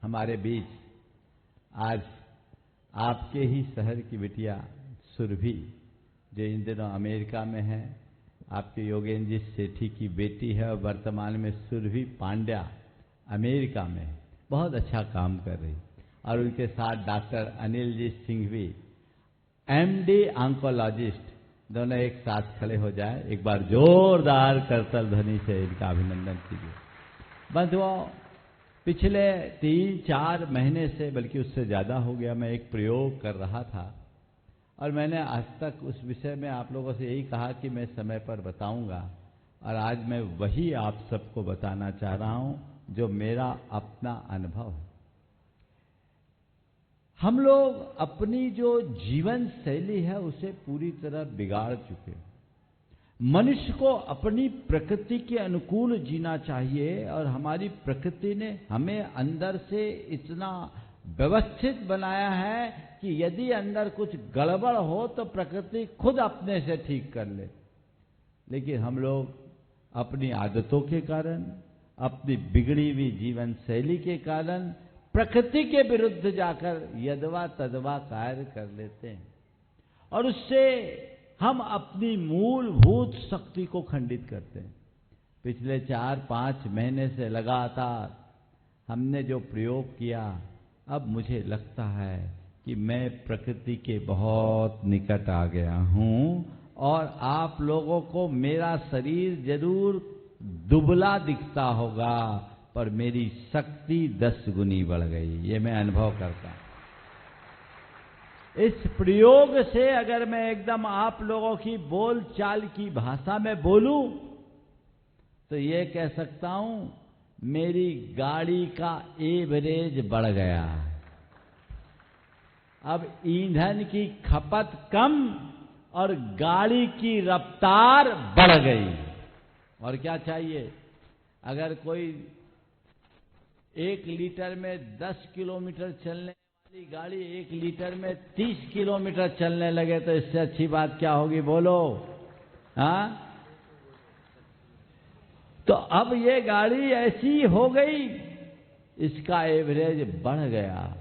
हमारे बीच आज आपके ही शहर की बिटिया सुरभि, जो इन दिनों अमेरिका में है, आपके योगेंद्र जी सेठी की बेटी है और वर्तमान में सुरभि पांड्या अमेरिका में है, बहुत अच्छा काम कर रही। और उनके साथ doctor Anil ji Singhvi, MD oncologist, दोनों एक साथ खड़े हो जाए, एक बार जोरदार करतल ध्वनि से इनका अभिनंदन कीजिए। बंधुओं, पिछले 3-4 महीने से, बल्कि उससे ज्यादा हो गया, मैं एक प्रयोग कर रहा था और मैंने आज तक उस विषय में आप लोगों से यही कहा कि मैं समय पर बताऊंगा, और आज मैं वही आप सबको बताना चाह रहा हूं जो मेरा अपना अनुभव है। हम लोग अपनी जो जीवन शैली है उसे पूरी तरह बिगाड़ चुके हैं। मनुष्य को अपनी प्रकृति के अनुकूल जीना चाहिए, और हमारी प्रकृति ने हमें अंदर से इतना व्यवस्थित बनाया है कि यदि अंदर कुछ गड़बड़ हो तो प्रकृति खुद अपने से ठीक कर ले। लेकिन हम लोग अपनी आदतों के कारण, अपनी बिगड़ी हुई जीवन शैली के कारण प्रकृति के विरुद्ध जाकर यदवा तदवा कार्य कर लेते हैं, और उससे हम अपनी मूलभूत शक्ति को खंडित करते हैं। पिछले 4-5 महीने से लगातार हमने जो प्रयोग किया, अब मुझे लगता है कि मैं प्रकृति के बहुत निकट आ गया हूं, और आप लोगों को मेरा शरीर जरूर दुबला दिखता होगा, पर मेरी शक्ति 10 गुनी बढ़ गई, ये मैं अनुभव करता हूं। इस प्रयोग से अगर मैं एकदम आप लोगों की बोलचाल की भाषा में बोलूं तो ये कह सकता हूं, मेरी गाड़ी का एवरेज बढ़ गया। अब ईंधन की खपत कम और गाड़ी की रफ्तार बढ़ गई। और क्या चाहिए? अगर कोई 1 लीटर में 10 किलोमीटर चलने वाली गाड़ी 1 लीटर में 30 किलोमीटर चलने लगे तो इससे अच्छी बात क्या होगी, बोलो? हाँ, तो अब ये गाड़ी ऐसी हो गई, इसका एवरेज बढ़ गया।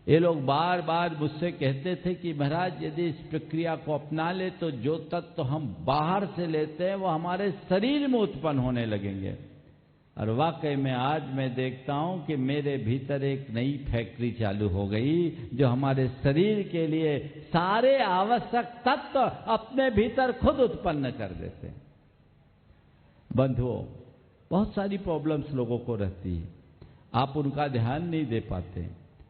ये लोग बार बार मुझसे कहते थे कि महाराज, यदि इस प्रक्रिया को अपना ले तो जो तत्व हम बाहर से लेते हैं वो हमारे शरीर में उत्पन्न होने लगेंगे। और वाकई में आज मैं देखता हूं कि मेरे भीतर एक नई फैक्ट्री चालू हो गई, जो हमारे शरीर के लिए सारे आवश्यक तत्व अपने भीतर खुद उत्पन्न कर देते हैं। बंधुओं, बहुत सारी प्रॉब्लम्स लोगों को रहती है, आप उनका ध्यान नहीं दे पाते,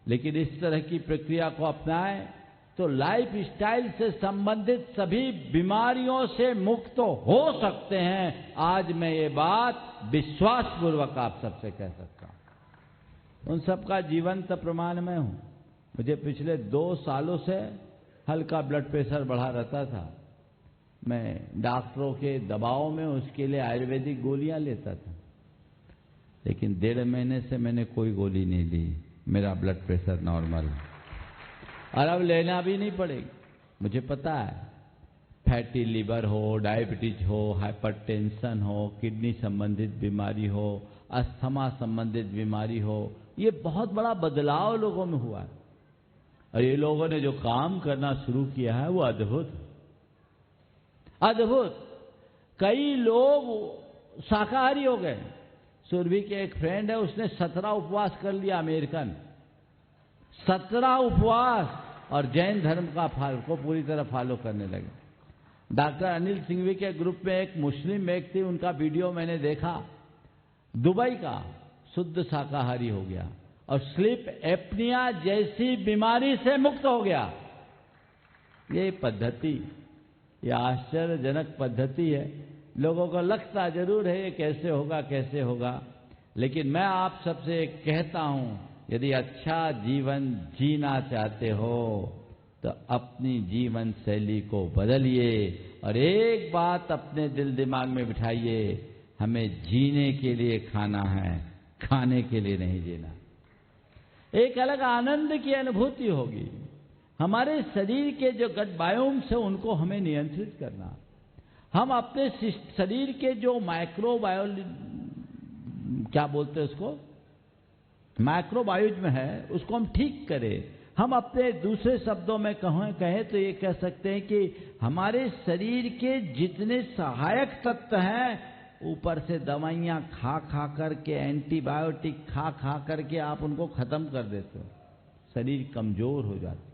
लेकिन इस तरह की प्रक्रिया को अपनाएं तो लाइफ स्टाइल से संबंधित सभी बीमारियों से मुक्त तो हो सकते हैं। आज मैं ये बात विश्वासपूर्वक आप सबसे कह सकता हूं। उन सबका जीवंत प्रमाण मैं हूं। मुझे पिछले 2 सालों से हल्का ब्लड प्रेशर बढ़ा रहता था। मैं डॉक्टरों के दबाव में उसके लिए आयुर्वेदिक गोलियां लेता था, लेकिन 1.5 महीने से मैंने कोई गोली नहीं ली। मेरा ब्लड प्रेशर नॉर्मल है, और अब लेना भी नहीं पड़ेगी। मुझे पता है, फैटी लीवर हो, डायबिटीज हो, हाइपरटेंशन हो, किडनी संबंधित बीमारी हो, अस्थमा संबंधित बीमारी हो, ये बहुत बड़ा बदलाव लोगों में हुआ है। और ये लोगों ने जो काम करना शुरू किया है वो अद्भुत अद्भुत। कई लोग शाकाहारी हो गए। सुरभि के एक फ्रेंड है, उसने 17 उपवास कर लिया, अमेरिकन 17 उपवास, और जैन धर्म का को पूरी तरह फॉलो करने लगे। डॉक्टर अनिल सिंघवी के ग्रुप में एक मुस्लिम व्यक्ति, उनका वीडियो मैंने देखा, दुबई का शुद्ध शाकाहारी हो गया और स्लीप एप्निया जैसी बीमारी से मुक्त हो गया। ये पद्धति, ये आश्चर्यजनक पद्धति है। लोगों को लगता जरूर है ये कैसे होगा, लेकिन मैं आप सबसे कहता हूं, यदि अच्छा जीवन जीना चाहते हो तो अपनी जीवन शैली को बदलिए, और एक बात अपने दिल दिमाग में बिठाइए, हमें जीने के लिए खाना है, खाने के लिए नहीं जीना। एक अलग आनंद की अनुभूति होगी। हमारे शरीर के जो गट बायोम्स है उनको हमें नियंत्रित करना। हम अपने शरीर के जो माइक्रोबायोल, क्या बोलते हैं उसको, माइक्रोबायोज्म है, उसको हम ठीक करें। हम अपने दूसरे शब्दों में कहें तो ये कह सकते हैं कि हमारे शरीर के जितने सहायक तत्व हैं, ऊपर से दवाइयाँ खा खा करके, एंटीबायोटिक खा खा करके आप उनको खत्म कर देते हो, शरीर कमजोर हो जाता है।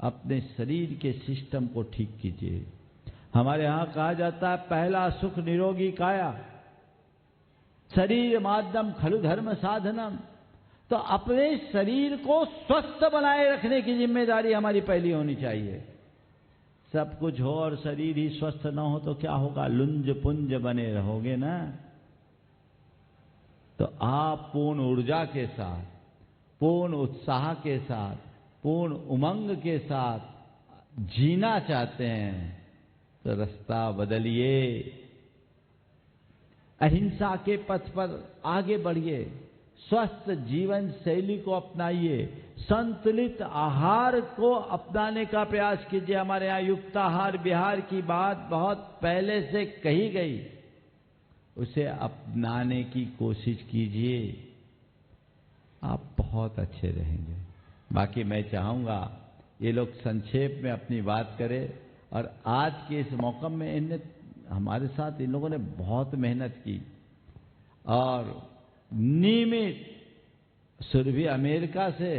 अपने शरीर के सिस्टम को ठीक कीजिए। हमारे यहाँ कहा जाता है पहला सुख निरोगी काया, शरीर माध्यम खलु धर्म साधनम। तो अपने शरीर को स्वस्थ बनाए रखने की जिम्मेदारी हमारी पहली होनी चाहिए। सब कुछ हो और शरीर ही स्वस्थ न हो तो क्या होगा? लुंज पुंज बने रहोगे ना। तो आप पूर्ण ऊर्जा के साथ, पूर्ण उत्साह के साथ, पूर्ण उमंग के साथ जीना चाहते हैं तो रास्ता बदलिए, अहिंसा के पथ पर आगे बढ़िए, स्वस्थ जीवन शैली को अपनाइए, संतुलित आहार को अपनाने का प्रयास कीजिए। हमारे यहाँ युक्ताहार विहार की बात बहुत पहले से कही गई, उसे अपनाने की कोशिश कीजिए, आप बहुत अच्छे रहेंगे। बाकी मैं चाहूंगा ये लोग संक्षेप में अपनी बात करें। और आज के इस मौका में इन्हें हमारे साथ इन लोगों ने बहुत मेहनत की और नियमित, सुरभि अमेरिका से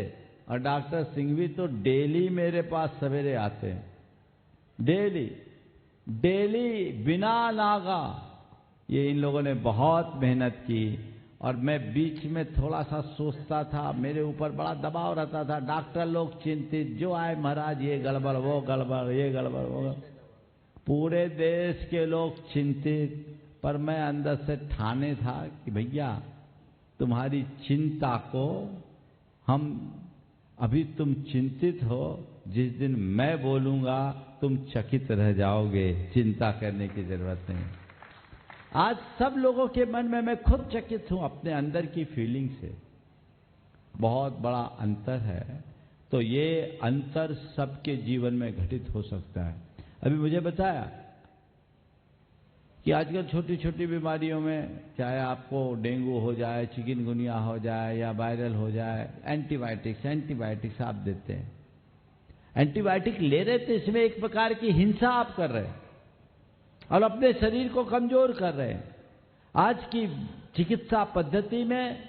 और डॉक्टर सिंघवी तो डेली मेरे पास सवेरे आते हैं, डेली बिना नागा। ये इन लोगों ने बहुत मेहनत की और मैं बीच में थोड़ा सा सोचता था, मेरे ऊपर बड़ा दबाव रहता था, डॉक्टर लोग चिंतित, जो आए महाराज ये गड़बड़ वो गड़बड़, ये गड़बड़ वो गड़बड़, पूरे देश के लोग चिंतित। पर मैं अंदर से ठाने था कि भैया तुम्हारी चिंता को हम, अभी तुम चिंतित हो, जिस दिन मैं बोलूंगा तुम चकित रह जाओगे, चिंता करने की जरूरत नहीं। आज सब लोगों के मन में मैं खुद चकित हूं अपने अंदर की फीलिंग से, बहुत बड़ा अंतर है। तो ये अंतर सबके जीवन में घटित हो सकता है। अभी मुझे बताया कि आजकल छोटी छोटी बीमारियों में, चाहे आपको डेंगू हो जाए, चिकनगुनिया हो जाए या वायरल हो जाए, एंटीबायोटिक्स आप देते हैं। एंटीबायोटिक ले रहे थे, इसमें एक प्रकार की हिंसा आप कर रहे हैं और अपने शरीर को कमजोर कर रहे हैं। आज की चिकित्सा पद्धति में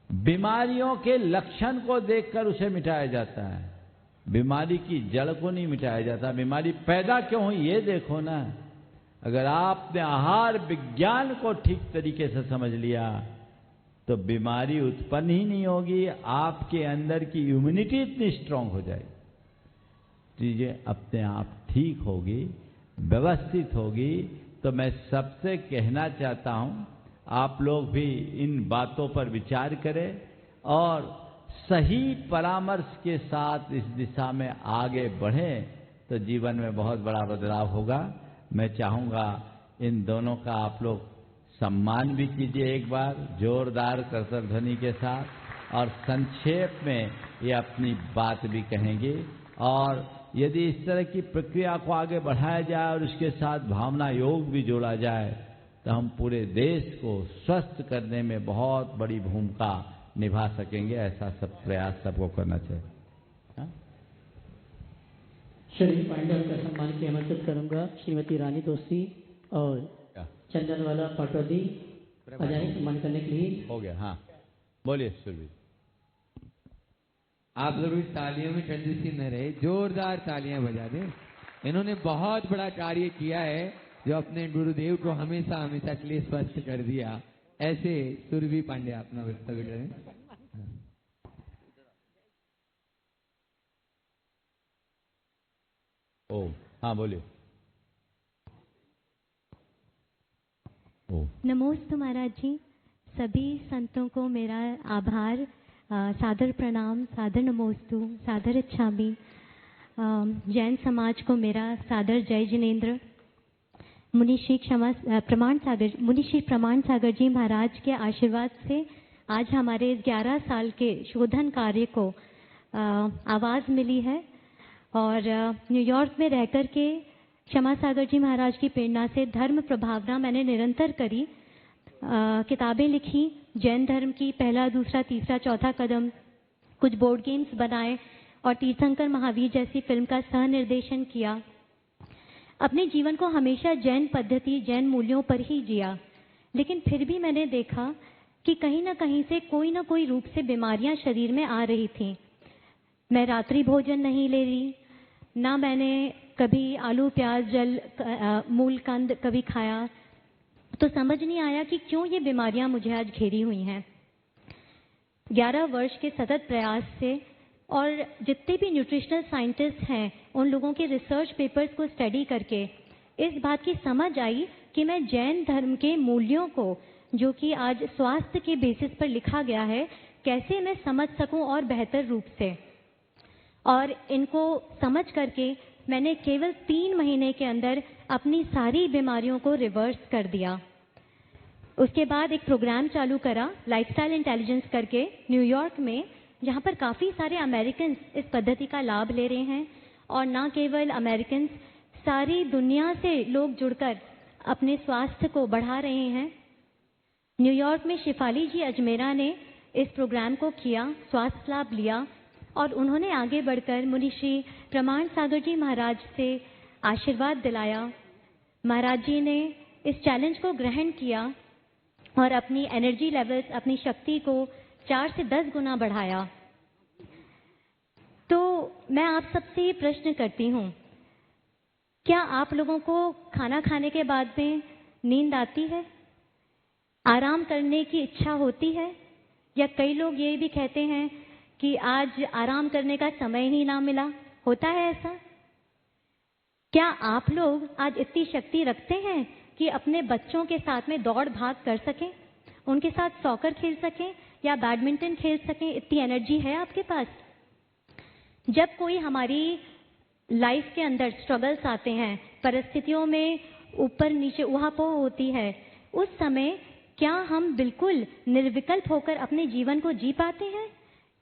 बीमारियों के लक्षण को देखकर उसे मिटाया जाता है, बीमारी की जड़ को नहीं मिटाया जाता। बीमारी पैदा क्यों हुई ये देखो ना। अगर आपने आहार विज्ञान को ठीक तरीके से समझ लिया तो बीमारी उत्पन्न ही नहीं होगी, आपके अंदर की इम्यूनिटी इतनी स्ट्रांग हो जाएगी, चीजें अपने आप ठीक होगी, व्यवस्थित होगी। तो मैं सबसे कहना चाहता हूं, आप लोग भी इन बातों पर विचार करें और सही परामर्श के साथ इस दिशा में आगे बढ़ें तो जीवन में बहुत बड़ा बदलाव होगा। मैं चाहूंगा इन दोनों का आप लोग सम्मान भी कीजिए एक बार जोरदार करतल ध्वनि के साथ, और संक्षेप में ये अपनी बात भी कहेंगे। और यदि इस तरह की प्रक्रिया को आगे बढ़ाया जाए और उसके साथ भावना योग भी जोड़ा जाए तो हम पूरे देश को स्वस्थ करने में बहुत बड़ी भूमिका निभा सकेंगे। ऐसा सब प्रयास सबको करना चाहिए। श्री पांडे का सम्मान की आमंत्रित करूंगा। श्रीमती रानी दोषी और चंदनवाला पाटवादी आ जाए सम्मान करने के लिए। हो गया। हाँ बोलिए सुरभि। आप लोग भी तालियों में ठंडी सी न रहे, जोरदार तालियां बजा दें। इन्होंने बहुत बड़ा कार्य किया है जो अपने गुरुदेव को हमेशा हमेशा के लिए स्वस्थ कर दिया। ऐसे सुरभि पांडे अपना वक्तव्य करें। ओ हाँ बोलिए। नमोस्तु महाराज जी। सभी संतों को मेरा आभार, सादर प्रणाम, सादर नमोस्तु, सादर इच्छामि। जैन समाज को मेरा सादर जय जिनेन्द्र। मुनिश्री प्रमाण सागर जी महाराज के आशीर्वाद से आज हमारे इस 11 साल के शोधन कार्य को आवाज़ मिली है। और न्यूयॉर्क में रहकर के क्षमा सागर जी महाराज की प्रेरणा से धर्म प्रभावना मैंने निरंतर करी। किताबें लिखी जैन धर्म की, पहला, दूसरा, तीसरा, चौथा कदम, कुछ बोर्ड गेम्स बनाए और तीर्थंकर महावीर जैसी फिल्म का सह निर्देशन किया। अपने जीवन को हमेशा जैन पद्धति, जैन मूल्यों पर ही जिया, लेकिन फिर भी मैंने देखा कि कहीं ना कहीं से कोई ना कोई रूप से बीमारियां शरीर में आ रही थी। मैं रात्रि भोजन नहीं ले रही, ना मैंने कभी आलू प्याज जल मूल कंद कभी खाया, तो समझ नहीं आया कि क्यों ये बीमारियां मुझे आज घेरी हुई हैं। 11 वर्ष के सतत प्रयास से और जितने भी न्यूट्रिशनल साइंटिस्ट हैं उन लोगों के रिसर्च पेपर्स को स्टडी करके इस बात की समझ आई कि मैं जैन धर्म के मूल्यों को, जो कि आज स्वास्थ्य के बेसिस पर लिखा गया है, कैसे मैं समझ सकूं और बेहतर रूप से। और इनको समझ करके मैंने केवल 3 महीने के अंदर अपनी सारी बीमारियों को रिवर्स कर दिया। उसके बाद एक प्रोग्राम चालू करा लाइफस्टाइल इंटेलिजेंस करके न्यूयॉर्क में, जहाँ पर काफ़ी सारे अमेरिकन इस पद्धति का लाभ ले रहे हैं। और ना केवल अमेरिकन, सारी दुनिया से लोग जुड़कर अपने स्वास्थ्य को बढ़ा रहे हैं। न्यूयॉर्क में शिफाली जी अजमेरा ने इस प्रोग्राम को किया, स्वास्थ्य लाभ लिया और उन्होंने आगे बढ़कर मुनिश्री प्रमाण सागर जी महाराज से आशीर्वाद दिलाया। महाराज जी ने इस चैलेंज को ग्रहण किया और अपनी एनर्जी लेवल्स, अपनी शक्ति को 4 से 10 गुना बढ़ाया। तो मैं आप सबसे ये प्रश्न करती हूँ, क्या आप लोगों को खाना खाने के बाद में नींद आती है? आराम करने की इच्छा होती है? या कई लोग ये भी कहते हैं कि आज आराम करने का समय ही ना मिला, होता है ऐसा? क्या आप लोग आज इतनी शक्ति रखते हैं कि अपने बच्चों के साथ में दौड़ भाग कर सकें, उनके साथ सॉकर खेल सकें या बैडमिंटन खेल सकें? इतनी एनर्जी है आपके पास? जब कोई हमारी लाइफ के अंदर स्ट्रगल्स आते हैं, परिस्थितियों में ऊपर नीचे उहापोह होती है, उस समय क्या हम बिल्कुल निर्विकल्प होकर अपने जीवन को जी पाते हैं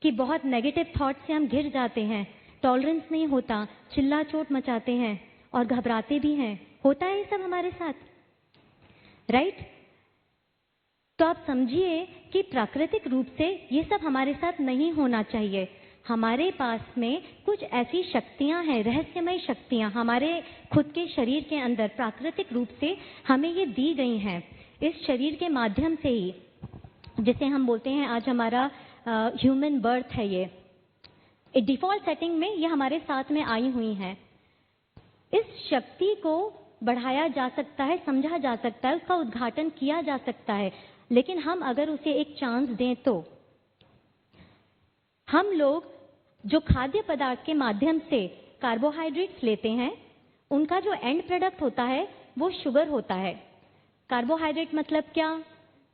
कि बहुत नेगेटिव थॉट से हम घिर जाते हैं, टॉलरेंस नहीं होता, चिल्ला चोट मचाते हैं और घबराते भी हैं? होता है ये सब हमारे साथ, राइट? तो आप समझिए कि प्राकृतिक रूप से ये सब हमारे साथ नहीं होना चाहिए। हमारे पास में कुछ ऐसी शक्तियां हैं, रहस्यमय शक्तियां हमारे खुद के शरीर के अंदर प्राकृतिक रूप से हमें ये दी गई हैं। इस शरीर के माध्यम से ही, जिसे हम बोलते हैं आज हमारा ह्यूमन बर्थ है, ये डिफॉल्ट सेटिंग में ये हमारे साथ में आई हुई हैं। इस शक्ति को बढ़ाया जा सकता है, समझा जा सकता है, उसका उद्घाटन किया जा सकता है, लेकिन हम अगर उसे एक चांस दें तो हम लोग जो खाद्य पदार्थ के माध्यम से कार्बोहाइड्रेट्स लेते हैं, उनका जो एंड प्रोडक्ट होता है वो शुगर होता है। कार्बोहाइड्रेट मतलब क्या?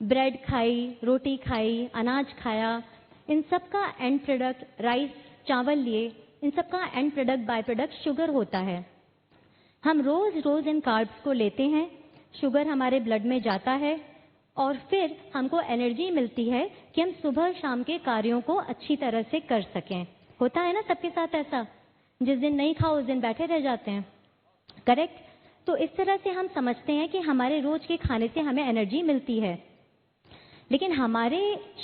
ब्रेड खाई, रोटी खाई, अनाज खाया, इन सब का एंड प्रोडक्ट, राइस, चावल लिए, इन सब का and product, by product sugar होता है। हम रोज रोज इन कार्ब्स को लेते हैं, शुगर हमारे ब्लड में जाता है और फिर हमको एनर्जी मिलती है कि हम सुबह शाम के कार्यों को अच्छी तरह से कर सकें। होता है ना सबके साथ ऐसा? जिस दिन नहीं खाओ उस दिन बैठे रह जाते हैं, करेक्ट? तो इस तरह से हम समझते हैं कि हमारे रोज के खाने से हमें एनर्जी मिलती है, लेकिन हमारे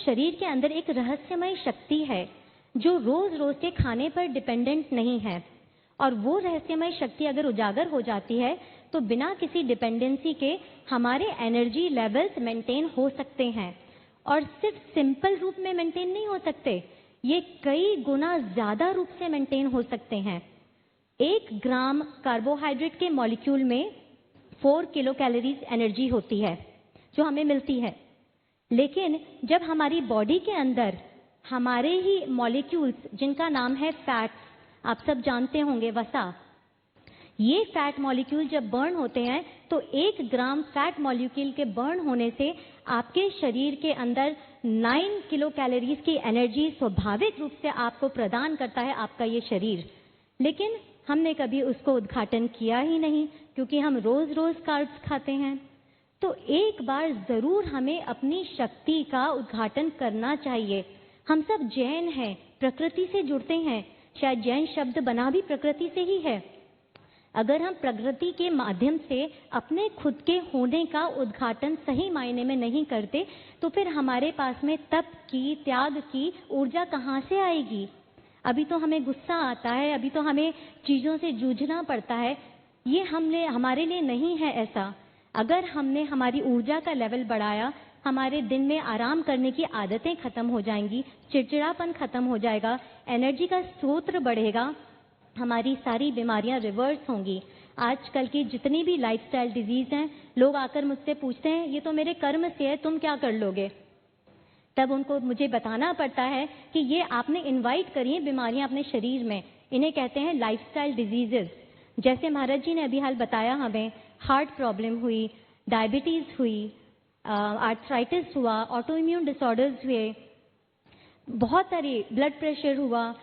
शरीर के अंदर एक रहस्यमय शक्ति है जो रोज रोज के खाने पर डिपेंडेंट नहीं है। और वो रहस्यमय शक्ति अगर उजागर हो जाती है तो बिना किसी डिपेंडेंसी के हमारे एनर्जी लेवल्स मेंटेन हो सकते हैं। और सिर्फ सिंपल रूप में मेंटेन नहीं हो सकते, ये कई गुना ज्यादा रूप से मेंटेन हो सकते हैं। 1 ग्राम कार्बोहाइड्रेट के मॉलिक्यूल में 4 किलो कैलोरीज एनर्जी होती है जो हमें मिलती है, लेकिन जब हमारी बॉडी के अंदर हमारे ही मॉलिक्यूल्स, जिनका नाम है फैट्स, आप सब जानते होंगे, वसा, ये फैट मॉलिक्यूल जब बर्न होते हैं तो 1 ग्राम फैट मॉलिक्यूल के बर्न होने से आपके शरीर के अंदर 9 किलो कैलोरीज की एनर्जी स्वाभाविक रूप से आपको प्रदान करता है आपका ये शरीर। लेकिन हमने कभी उसको उद्घाटन किया ही नहीं क्योंकि हम रोज रोज कार्ब्स खाते हैं। तो एक बार जरूर हमें अपनी शक्ति का उद्घाटन करना चाहिए। हम सब जैन हैं, प्रकृति से जुड़ते हैं, शायद जैन शब्द बना भी प्रकृति से ही है। अगर हम प्रकृति के माध्यम से अपने खुद के होने का उद्घाटन सही मायने में नहीं करते तो फिर हमारे पास में तप की, त्याग की ऊर्जा कहाँ से आएगी? अभी तो हमें गुस्सा आता है, अभी तो हमें चीज़ों से जूझना पड़ता है। ये हमारे लिए नहीं है ऐसा। अगर हमने हमारी ऊर्जा का लेवल बढ़ाया, हमारे दिन में आराम करने की आदतें खत्म हो जाएंगी, चिड़चिड़ापन खत्म हो जाएगा, एनर्जी का स्रोत बढ़ेगा, हमारी सारी बीमारियां रिवर्स होंगी। आजकल की जितनी भी लाइफस्टाइल डिजीज हैं, लोग आकर मुझसे पूछते हैं ये तो मेरे कर्म से है, तुम क्या कर लोगे? तब उनको मुझे बताना पड़ता है कि ये आपने इनवाइट करी हैं बीमारियां अपने शरीर में, इन्हें कहते हैं लाइफस्टाइल डिजीजेस। जैसे महाराज जी ने अभी हाल बताया, हमें हार्ट प्रॉब्लम हुई, डायबिटीज हुई, आर्थराइटिस हुआ, ऑटो इम्यून डिसऑर्डर्स हुए, बहुत सारी ब्लड प्रेशर हुआ,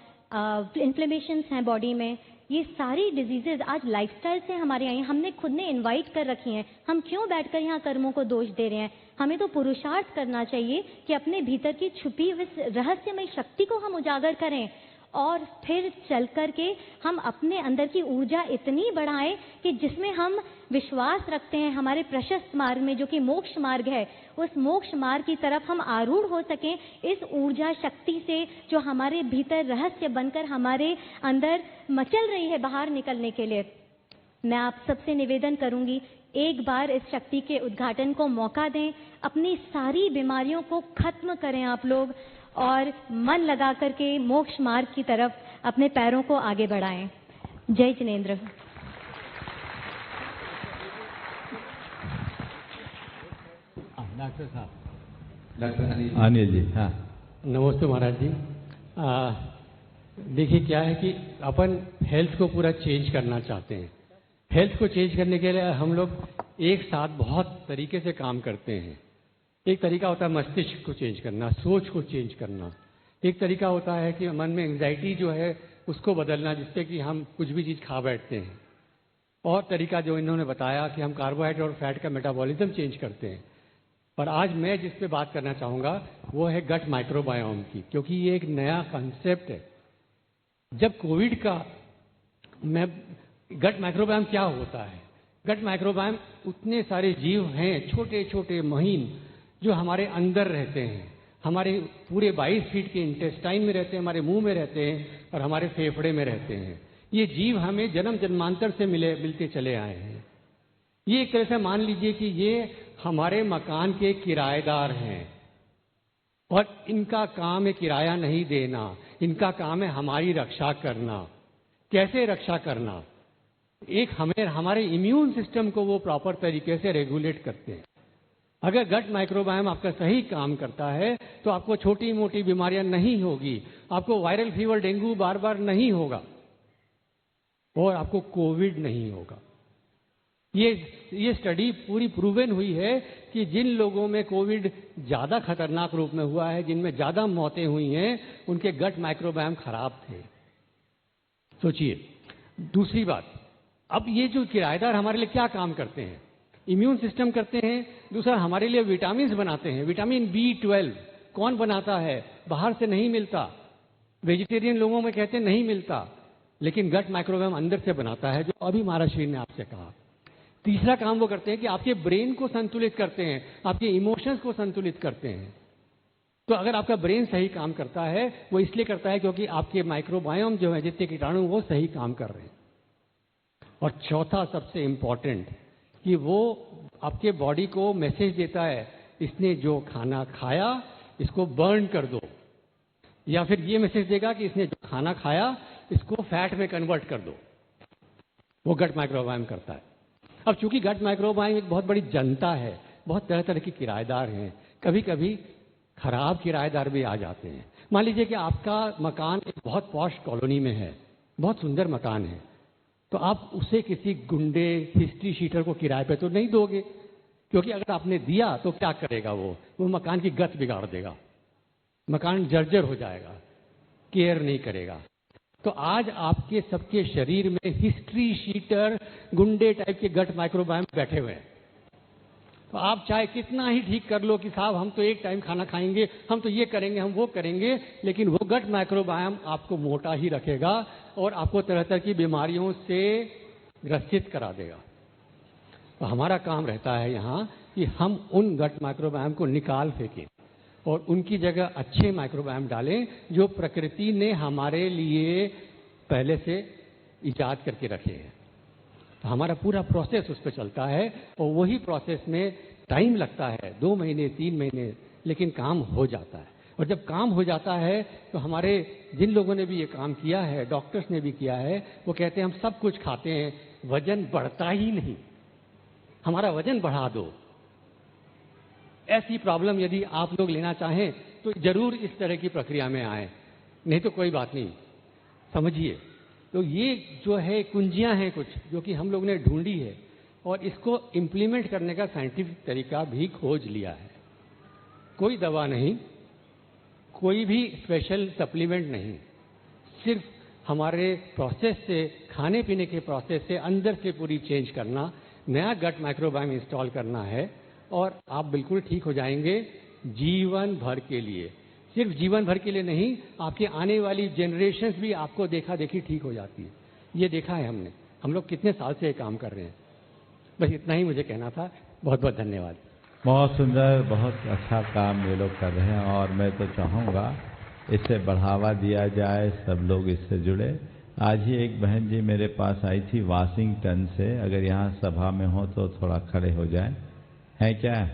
इन्फ्लेमेशंस हैं बॉडी में। ये सारी डिजीजेज आज लाइफस्टाइल से हमारे यहाँ हमने खुद ने इनवाइट कर रखी हैं। हम क्यों बैठकर यहाँ कर्मों को दोष दे रहे हैं? हमें तो पुरुषार्थ करना चाहिए कि अपने भीतर की छुपी हुई रहस्यमय शक्ति को हम उजागर करें और फिर चल कर के हम अपने अंदर की ऊर्जा इतनी बढ़ाएं कि जिसमें हम विश्वास रखते हैं हमारे प्रशस्त मार्ग में, जो कि मोक्ष मार्ग है, उस मोक्ष मार्ग की तरफ हम आरूढ़ हो सकें इस ऊर्जा शक्ति से जो हमारे भीतर रहस्य बनकर हमारे अंदर मचल रही है बाहर निकलने के लिए। मैं आप सबसे निवेदन करूंगी, एक बार इस शक्ति के उद्घाटन को मौका दें, अपनी सारी बीमारियों को खत्म करें आप लोग और मन लगा करके मोक्ष मार्ग की तरफ अपने पैरों को आगे बढ़ाएं। जय जिनेंद्र। डॉक्टर साहब, डॉक्टर अनिल जी। हाँ, नमस्ते महाराज जी। देखिए क्या है कि अपन हेल्थ को पूरा चेंज करना चाहते हैं। हेल्थ को चेंज करने के लिए हम लोग एक साथ बहुत तरीके से काम करते हैं। एक तरीका होता है मस्तिष्क को चेंज करना, सोच को चेंज करना। एक तरीका होता है कि मन में एंग्जाइटी जो है उसको बदलना, जिससे कि हम कुछ भी चीज़ खा बैठते हैं। और तरीका जो इन्होंने बताया कि हम कार्बोहाइड्रेट और फैट का मेटाबॉलिज्म चेंज करते हैं। और आज मैं जिस पे बात करना चाहूँगा वो है गट माइक्रोबायोम की, क्योंकि ये एक नया कंसेप्ट है। जब कोविड का गट माइक्रोबायोम क्या होता है? गट माइक्रोबायोम उतने सारे जीव हैं, छोटे छोटे महीन, जो हमारे अंदर रहते हैं, हमारे पूरे 22 फीट के इंटेस्टाइन में रहते हैं, हमारे मुंह में रहते हैं और हमारे फेफड़े में रहते हैं। ये जीव हमें जन्म जन्मांतर से मिलते चले आए हैं। ये एक तरह से मान लीजिए कि ये हमारे मकान के किराएदार हैं और इनका काम है किराया नहीं देना, इनका काम है हमारी रक्षा करना। कैसे रक्षा करना? एक हमारे इम्यून सिस्टम को वो प्रॉपर तरीके से रेगुलेट करते हैं। अगर गट माइक्रोबायोम आपका सही काम करता है तो आपको छोटी मोटी बीमारियां नहीं होगी, आपको वायरल फीवर, डेंगू बार बार नहीं होगा और आपको कोविड नहीं होगा। ये स्टडी पूरी प्रूवन हुई है कि जिन लोगों में कोविड ज्यादा खतरनाक रूप में हुआ है, जिनमें ज्यादा मौतें हुई हैं, उनके गट माइक्रोबायोम खराब थे। सोचिए। दूसरी बात, अब ये जो किराएदार हमारे लिए क्या काम करते हैं? इम्यून सिस्टम करते हैं। दूसरा, हमारे लिए विटामिन बनाते हैं। विटामिन B12 कौन बनाता है? बाहर से नहीं मिलता। वेजिटेरियन लोगों में कहते हैं नहीं मिलता, लेकिन गट माइक्रोबायोम अंदर से बनाता है, जो अभी महाराज श्री ने आपसे कहा। तीसरा काम वो करते हैं कि आपके ब्रेन को संतुलित करते हैं, आपके इमोशंस को संतुलित करते हैं। तो अगर आपका ब्रेन सही काम करता है, वो इसलिए करता है क्योंकि आपके माइक्रोबायोम जो है, जितने कीटाणु, वो सही काम कर रहे हैं। और चौथा सबसे इंपॉर्टेंट, कि वो आपके बॉडी को मैसेज देता है, इसने जो खाना खाया इसको बर्न कर दो, या फिर ये मैसेज देगा कि इसने जो खाना खाया इसको फैट में कन्वर्ट कर दो। वो गट माइक्रोबायोम करता है। अब चूंकि गट माइक्रोबायोम एक बहुत बड़ी जनता है, बहुत तरह तरह के किराएदार हैं, कभी कभी खराब किराएदार भी आ जाते हैं। मान लीजिए कि आपका मकान एक बहुत पॉश कॉलोनी में है, बहुत सुंदर मकान है, तो आप उसे किसी गुंडे, हिस्ट्री शीटर को किराए पे तो नहीं दोगे, क्योंकि अगर आपने दिया तो क्या करेगा? वो मकान की गत बिगाड़ देगा, मकान जर्जर हो जाएगा, केयर नहीं करेगा। तो आज आपके सबके शरीर में हिस्ट्री शीटर, गुंडे टाइप के गट माइक्रोबायोम बैठे हुए हैं। तो आप चाहे कितना ही ठीक कर लो कि साहब हम तो एक टाइम खाना खाएंगे, हम तो ये करेंगे, हम वो करेंगे, लेकिन वो गट माइक्रोबायोम आपको मोटा ही रखेगा और आपको तरह तरह की बीमारियों से ग्रसित करा देगा। तो हमारा काम रहता है यहाँ कि हम उन गट माइक्रोबायोम को निकाल फेंकें और उनकी जगह अच्छे माइक्रोबायोम डालें जो प्रकृति ने हमारे लिए पहले से इजाद करके रखे हैं। तो हमारा पूरा प्रोसेस उस पर चलता है और वही प्रोसेस में टाइम लगता है, 2 महीने 3 महीने, लेकिन काम हो जाता है। और जब काम हो जाता है तो हमारे जिन लोगों ने भी ये काम किया है, डॉक्टर्स ने भी किया है, वो कहते हैं हम सब कुछ खाते हैं, वजन बढ़ता ही नहीं, हमारा वजन बढ़ा दो। ऐसी प्रॉब्लम यदि आप लोग लेना चाहें तो जरूर इस तरह की प्रक्रिया में आए, नहीं तो कोई बात नहीं, समझिए। तो ये जो है कुंजियां हैं कुछ जो कि हम लोग ने ढूंढी है और इसको इम्प्लीमेंट करने का साइंटिफिक तरीका भी खोज लिया है। कोई दवा नहीं, कोई भी स्पेशल सप्लीमेंट नहीं, सिर्फ हमारे प्रोसेस से, खाने पीने के प्रोसेस से अंदर से पूरी चेंज करना, नया गट माइक्रोबायोम इंस्टॉल करना है और आप बिल्कुल ठीक हो जाएंगे जीवन भर के लिए। सिर्फ जीवन भर के लिए नहीं, आपके आने वाली जनरेशन्स भी आपको देखा देखी ठीक हो जाती है। ये देखा है हमने, हम लोग कितने साल से ये काम कर रहे हैं। बस इतना ही मुझे कहना था। बहुत बहुत धन्यवाद। बहुत सुंदर, बहुत अच्छा काम ये लोग कर रहे हैं और मैं तो चाहूँगा इसे बढ़ावा दिया जाए, सब लोग इससे जुड़े। आज ही एक बहन जी मेरे पास आई थी वाशिंगटन से, अगर यहाँ सभा में हो तो थोड़ा खड़े हो जाएं। है क्या?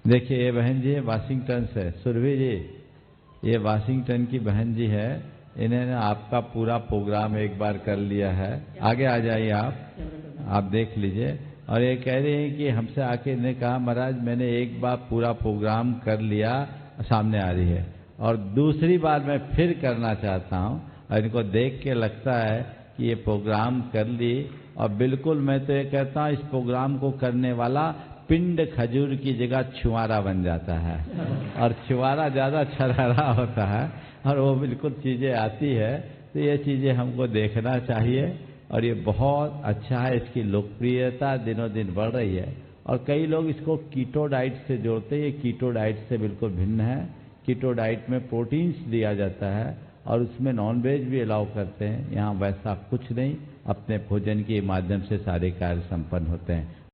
देखिए ये बहन जी है वाशिंगटन से, सुरभि जी, ये वाशिंगटन की बहन जी है। इन्होंने आपका पूरा प्रोग्राम एक बार कर लिया है। आगे आ जाइए आप देख लीजिए। और ये कह रही हैं कि हमसे आके इन्हें कहा महाराज मैंने एक बार पूरा प्रोग्राम कर लिया, सामने आ रही है, और दूसरी बार मैं फिर करना चाहता हूँ। और इनको देख के लगता है कि ये प्रोग्राम कर ली, और बिल्कुल मैं तो ये कहता हूँ इस प्रोग्राम को करने वाला पिंड खजूर की जगह छुआरा बन जाता है, और छुआरा ज़्यादा छरहरा होता है और वो बिल्कुल चीज़ें आती है। तो ये चीज़ें हमको देखना चाहिए और ये बहुत अच्छा है। इसकी लोकप्रियता दिनों दिन बढ़ रही है और कई लोग इसको कीटो डाइट से जोड़ते हैं। ये कीटो डाइट से बिल्कुल भिन्न है। कीटो डाइट में प्रोटीन्स दिया जाता है और उसमें नॉनवेज भी अलाउ करते हैं। यहाँ वैसा कुछ नहीं, अपने भोजन के माध्यम से सारे कार्य संपन्न होते हैं।